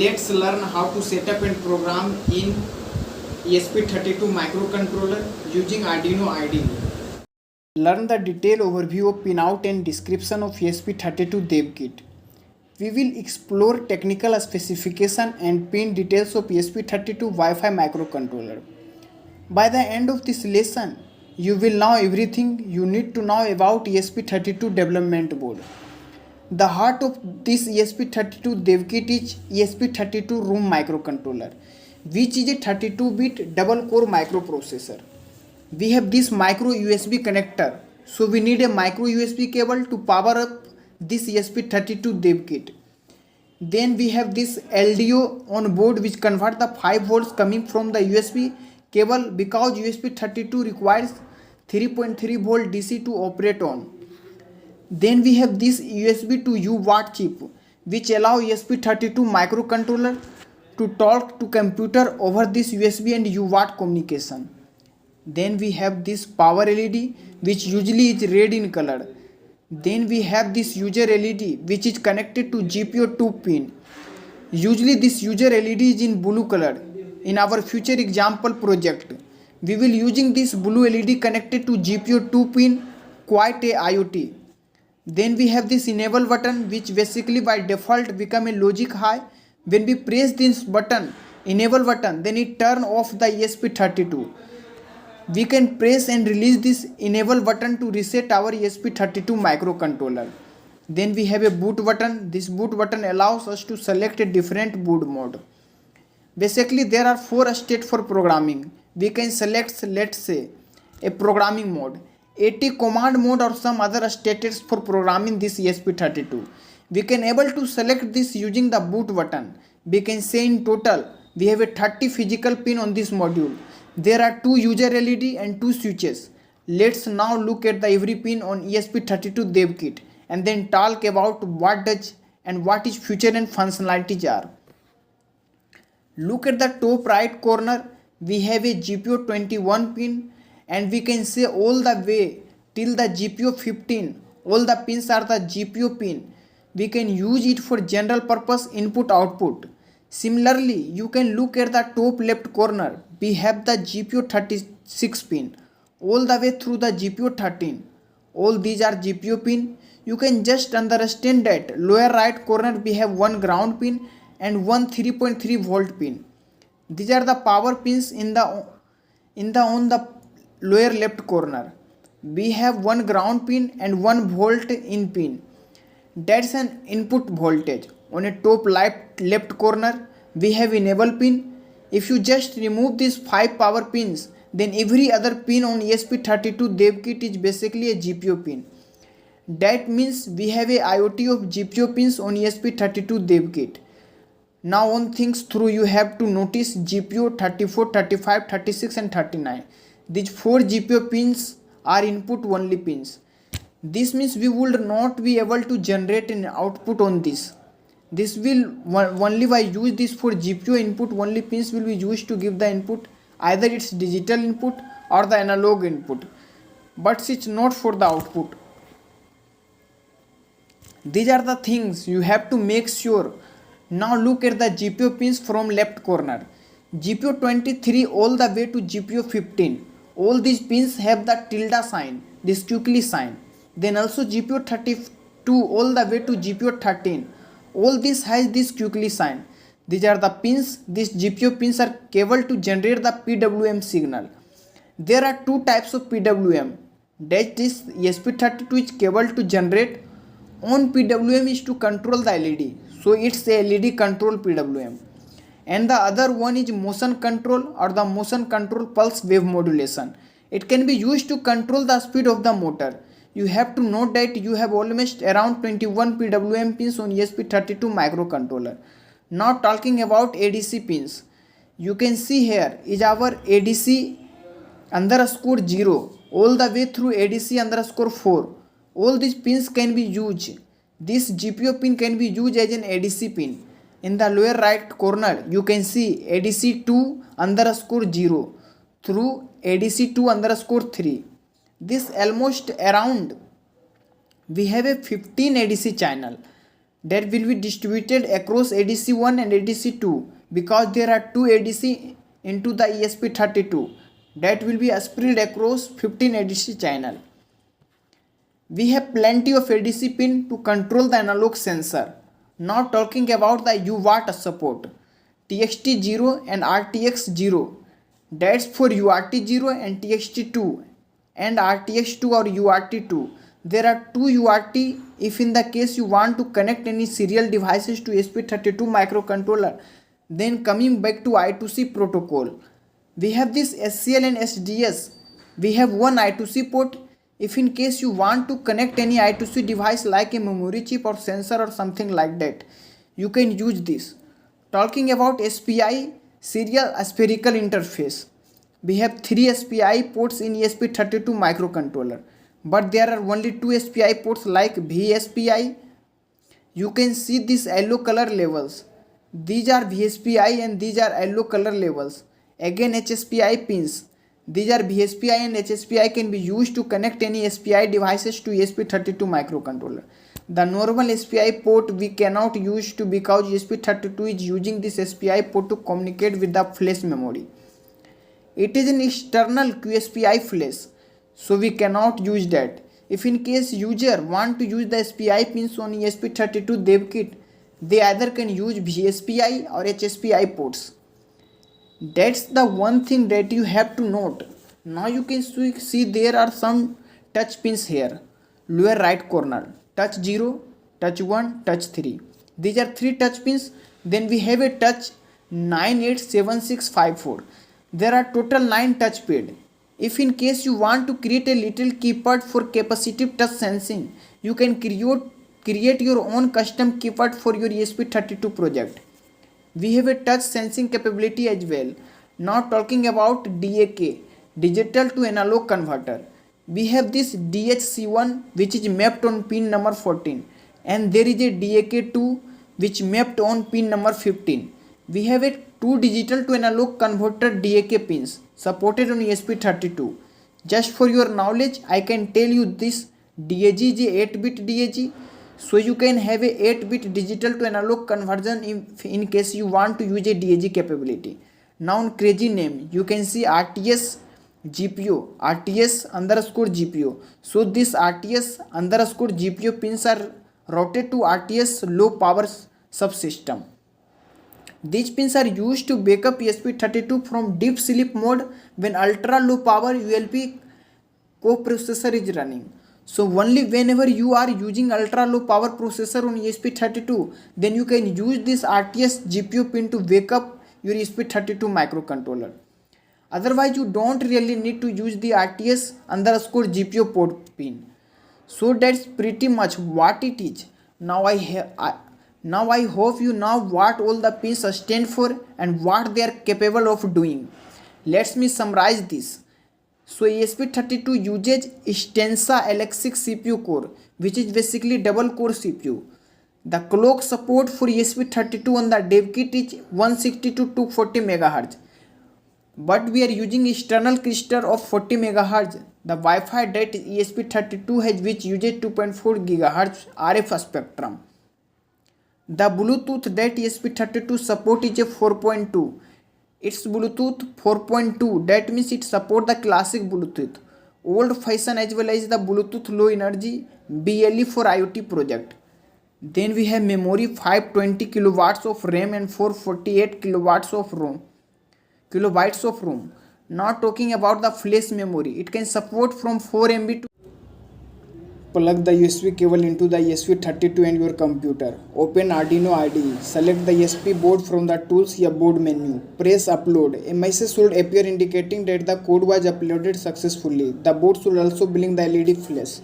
Let's learn how to set up and program in ESP32 microcontroller using Arduino IDE. Learn the detailed overview of pinout and description of ESP32 dev kit. We will explore technical specification and pin details of ESP32 Wi-Fi microcontroller. By the end of this lesson, you will know everything you need to know about ESP32 development board. The heart of this ESP32 dev kit is ESP32 Room microcontroller, which is a 32-bit double-core microprocessor. We have this micro USB connector, so we need a micro USB cable to power up this ESP32 dev kit. Then we have this LDO on board which convert the 5 volts coming from the USB cable because ESP32 requires 3.3 volt DC to operate on. Then we have this USB to UART chip which allow ESP32 microcontroller to talk to computer over this USB and UART communication. Then we have this power LED which usually is red in color. Then we have this user LED which is connected to GPIO 2 pin. Usually this user LED is in blue color. In our future example project, we will using this blue LED connected to GPIO 2 pin quite a IoT. Then we have this enable button which basically by default become a logic high. When we press this button, enable button, then it turn off the ESP32. We can press and release this enable button to reset our ESP32 microcontroller. Then we have a boot button. This boot button allows us to select a different boot mode. Basically there are 4 states for programming. We can select, let's say, a programming mode, AT command mode or some other states for programming this ESP32. We can able to select this using the boot button. We can say in total we have a 30 physical pin on this module. There are 2 user LED and 2 switches. Let's now look at the every pin on ESP32 dev kit and then talk about what does and what its feature and functionalities are. Look at the top right corner. We have a GPIO 21 pin and we can say all the way till the GPIO 15. All the pins are the GPIO pin. We can use it for general purpose input output. Similarly, you can look at the top left corner. We have the GPIO 36 pin all the way through the GPIO 13. All these are GPIO pin. You can just understand that lower right corner we have one ground pin and one 3.3 volt pin. These are the power pins on the lower left corner. We have one ground pin and one volt in pin. That's an input voltage. On a top left corner we have enable pin. If you just remove these 5 power pins, then every other pin on ESP32 dev kit is basically a GPIO pin. That means we have a IoT of GPIO pins on ESP32 dev kit. Now on things through you have to notice GPIO 34, 35, 36 and 39. These 4 GPIO pins are input only pins. This means we would not be able to generate an output on this. This will only by use this for GPIO input only pins will be used to give the input, either it's digital input or the analog input, but it's not for the output. These are the things you have to make sure. Now look at the GPIO pins from left corner. GPIO 23 all the way to GPIO 15. All these pins have the tilde sign, this quickly sign. Then also GPIO 32 all the way to GPIO 13. All this has this quickly sign. These are the pins. These GPIO pins are cable to generate the PWM signal. There are 2 types of PWM. That is ESP32 is cable to generate. On PWM is to control the LED. So it's a LED control PWM. And the other one is motion control or the motion control pulse wave modulation. It can be used to control the speed of the motor. You have to note that you have almost around 21 PWM pins on ESP32 microcontroller. Now talking about ADC pins. You can see here is our ADC underscore 0 all the way through ADC underscore 4. All these pins can be used. This GPIO pin can be used as an ADC pin. In the lower right corner you can see ADC 2 underscore 0 through ADC 2 underscore 3. This almost around we have a 15 ADC channel. that will be distributed across ADC1 and ADC2 because there are two ADC into the ESP32 that will be spread across 15 ADC channel. We have plenty of ADC pin to control the analog sensor. Now talking about the UART support, TXT0 and RTX0, that's for UART0 and TXT2 and RTX2 or UART2. There are two UART if in the case you want to connect any serial devices to ESP32 microcontroller. Then coming back to I2C protocol, we have this SCL and SDS. We have one I2C port. If in case you want to connect any I2C device like a memory chip or sensor or something like that, you can use this. Talking about SPI, serial spherical interface. We have 3 SPI ports in ESP32 microcontroller, but there are only 2 SPI ports like VSPI. You can see these yellow color labels. These are VSPI and these are yellow color labels. Again HSPI pins. These are VSPI and HSPI can be used to connect any SPI devices to ESP32 microcontroller. The normal SPI port we cannot use to because ESP32 is using this SPI port to communicate with the flash memory. It is an external QSPI flash, so we cannot use that. If in case user want to use the SPI pins on ESP32 dev kit, they either can use VSPI or HSPI ports. That's the one thing that you have to note. Now you can see there are some touch pins here. Lower right corner, touch 0, touch 1, touch 3. These are 3 touch pins. Then we have a touch 987654. There are total 9 touch pad. If in case you want to create a little keypad for capacitive touch sensing, you can create your own custom keypad for your ESP32 project. We have a touch sensing capability as well. Now talking about DAK, digital to analog converter. We have this DHC1 which is mapped on pin number 14 and there is a DAK2 which mapped on pin number 15. We have a 2 digital to analog converter DAK pins supported on ESP32. Just for your knowledge, I can tell you this DAG is a 8-bit DAG. So you can have a 8-bit digital to analog conversion in case you want to use a DAG capability. Now on crazy name, you can see RTS GPU, RTS underscore GPU. So this RTS underscore GPU pins are routed to RTS low power subsystem. These pins are used to back up ESP32 from deep sleep mode when ultra low power ULP coprocessor is running. So only whenever you are using ultra low power processor on ESP32, then you can use this RTS GPU pin to wake up your ESP32 microcontroller. Otherwise you don't really need to use the RTS underscore GPU port pin. So that's pretty much what it is. Now I hope you know what all the pins stand for and what they are capable of doing. Let me summarize this. So ESP32 uses Stensa LX6 CPU core, which is basically double core CPU. The clock support for ESP32 on the dev kit is 160 to 240 MHz. But we are using external cluster of 40 MHz. The Wi-Fi that ESP32 has which uses 2.4 GHz RF spectrum. The Bluetooth that ESP32 support is a 4.2. It's Bluetooth 4.2, that means it supports the classic Bluetooth, old fashion as well as the Bluetooth low energy BLE for IoT project. Then we have memory 520 kilowatts of RAM and 448 kilowatts of kilobytes of ROM. Not talking about the flash memory, it can support from 4 MB to plug the USB cable into the ESP32 and your computer. Open Arduino IDE. Select the ESP board from the tools here board menu. Press upload. A message should appear indicating that the code was uploaded successfully. The board should also blink the LED flash.